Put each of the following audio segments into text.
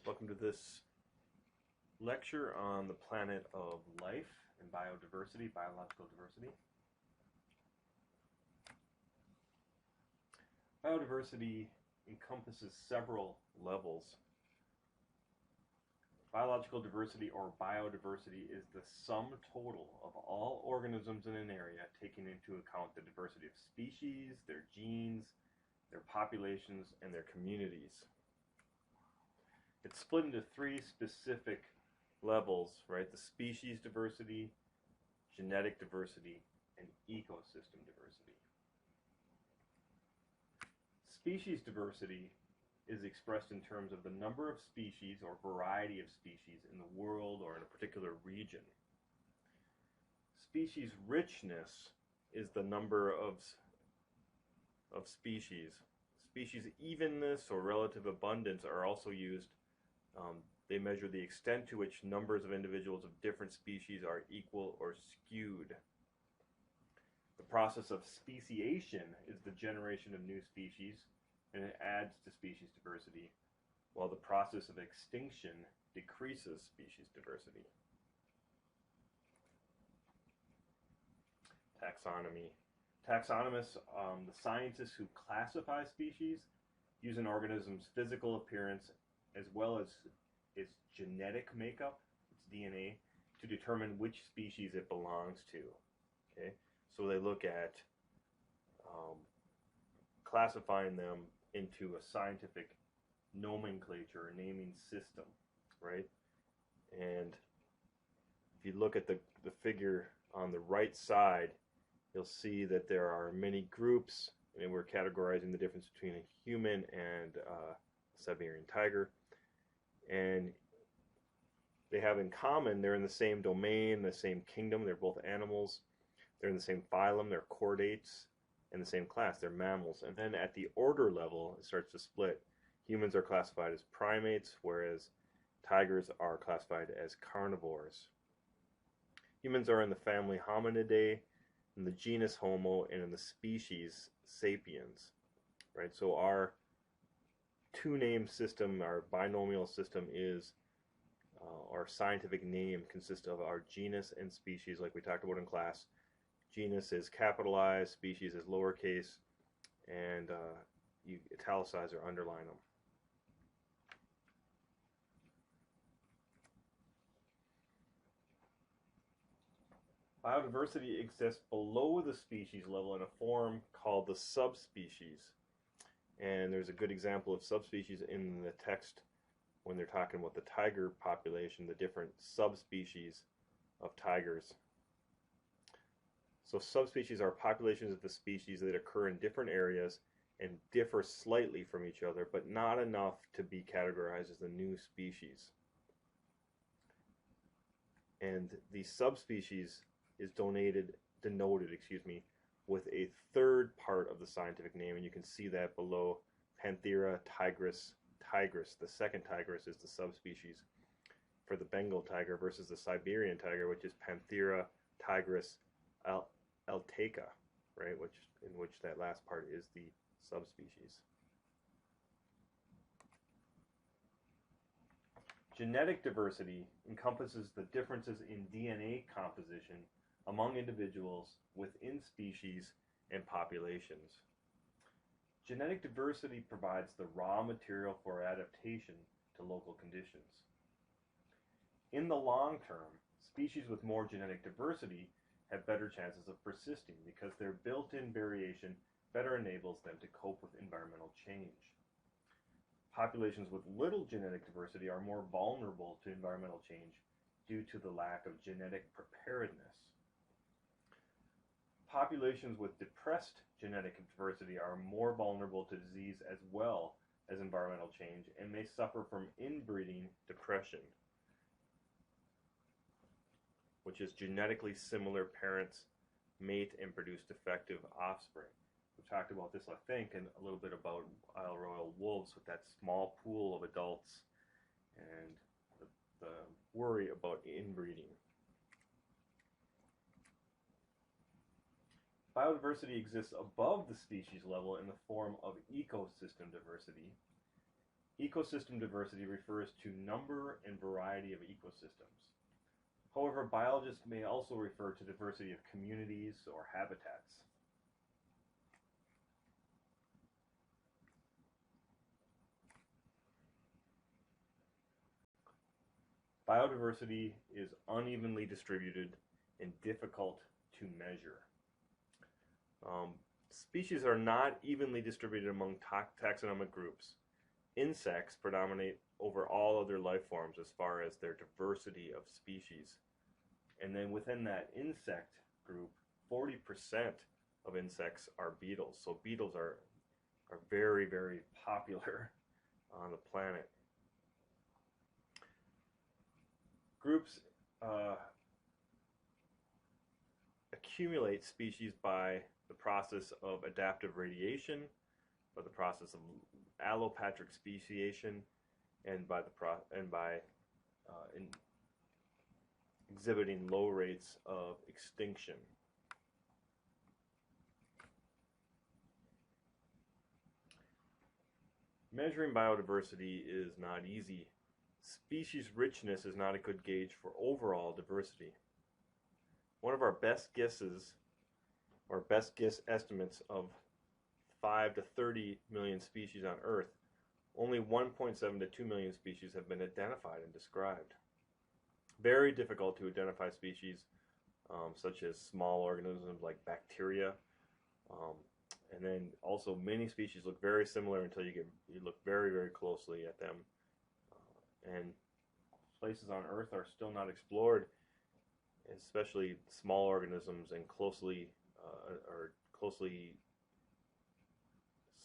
Welcome to this lecture on the planet of life and biodiversity, biological diversity. Biodiversity encompasses several levels. Biological diversity or biodiversity is the sum total of all organisms in an area, taking into account the diversity of species, their genes, their populations, and their communities. It's split into three specific levels, right? The species diversity, genetic diversity, and ecosystem diversity. Species diversity is expressed in terms of the number of species or variety of species in the world or in a particular region. Species richness is the number of species. Species evenness or relative abundance are also used. They measure the extent to which numbers of individuals of different species are equal or skewed. The process of speciation is the generation of new species, and it adds to species diversity, while the process of extinction decreases species diversity. Taxonomy. Taxonomists, the scientists who classify species, use an organism's physical appearance as well as its genetic makeup, its DNA, to determine which species it belongs to. Okay, so they look at classifying them into a scientific nomenclature, a naming system, right? And if you look at the figure on the right side, you'll see that there are many groups, and we're categorizing the difference between a human and a Siberian tiger. And they have in common, they're in the same domain, the same kingdom, they're both animals, they're in the same phylum, they're chordates, in the same class, they're mammals. And then at the order level, it starts to split. Humans are classified as primates, whereas tigers are classified as carnivores. Humans are in the family Hominidae, in the genus Homo, and in the species Sapiens, right? So our two-name system, our binomial system is, our scientific name consists of our genus and species, like we talked about in class. Genus is capitalized, species is lowercase, and you italicize or underline them. Biodiversity exists below the species level in a form called the subspecies. And there's a good example of subspecies in the text when they're talking about the tiger population, the different subspecies of tigers. So subspecies are populations of the species that occur in different areas and differ slightly from each other, but not enough to be categorized as a new species. And the subspecies is denoted, with a third part of the scientific name, and you can see that below: Panthera tigris tigris. The second tigris is the subspecies for the Bengal tiger versus the Siberian tiger, which is Panthera tigris altaica, right? In which that last part is the subspecies. Genetic diversity encompasses the differences in DNA composition among individuals within species and populations. Genetic diversity provides the raw material for adaptation to local conditions. In the long term, species with more genetic diversity have better chances of persisting because their built-in variation better enables them to cope with environmental change. Populations with little genetic diversity are more vulnerable to environmental change due to the lack of genetic preparedness. Populations with depressed genetic diversity are more vulnerable to disease as well as environmental change and may suffer from inbreeding depression, which is genetically similar parents mate and produce defective offspring. We talked about this, I think, and a little bit about Isle Royale wolves with that small pool of adults and the worry about inbreeding. Biodiversity exists above the species level in the form of ecosystem diversity. Ecosystem diversity refers to number and variety of ecosystems. However, biologists may also refer to diversity of communities or habitats. Biodiversity is unevenly distributed and difficult to measure. Species are not evenly distributed among taxonomic groups. Insects predominate over all other life forms as far as their diversity of species. And then within that insect group, 40% of insects are beetles. So beetles are very, very popular on the planet. Groups accumulate species by the process of adaptive radiation, by the process of allopatric speciation, and by exhibiting low rates of extinction. Measuring biodiversity is not easy. Species richness is not a good gauge for overall diversity. One of our best guesses, or best guess estimates of 5 to 30 million species on Earth, only 1.7 to 2 million species have been identified and described. Very difficult to identify species such as small organisms like bacteria, and then also many species look very similar until you look very, very closely at them. And places on Earth are still not explored, especially small organisms and closely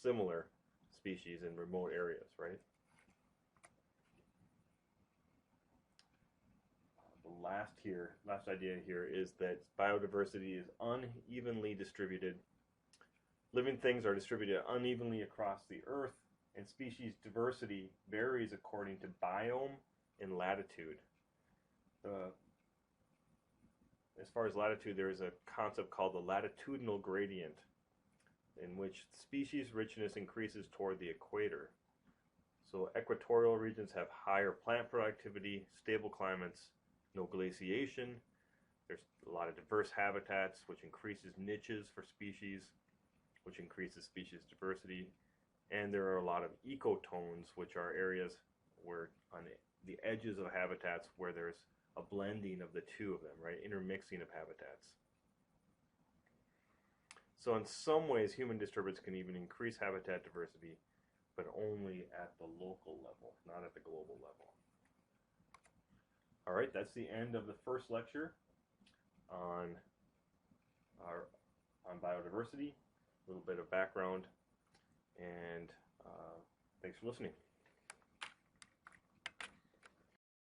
similar species in remote areas, right? The last idea here is that biodiversity is unevenly distributed. Living things are distributed unevenly across the Earth, and species diversity varies according to biome and latitude. As far as latitude, there is a concept called the latitudinal gradient, in which species richness increases toward the equator. So equatorial regions have higher plant productivity, stable climates, no glaciation. There's a lot of diverse habitats, which increases niches for species, which increases species diversity. And there are a lot of ecotones, which are areas where on the edges of habitats where there's a blending of the two of them, right? Intermixing of habitats. So in some ways, human disturbance can even increase habitat diversity, but only at the local level, not at the global level. All right, that's the end of the first lecture on biodiversity, a little bit of background, and thanks for listening.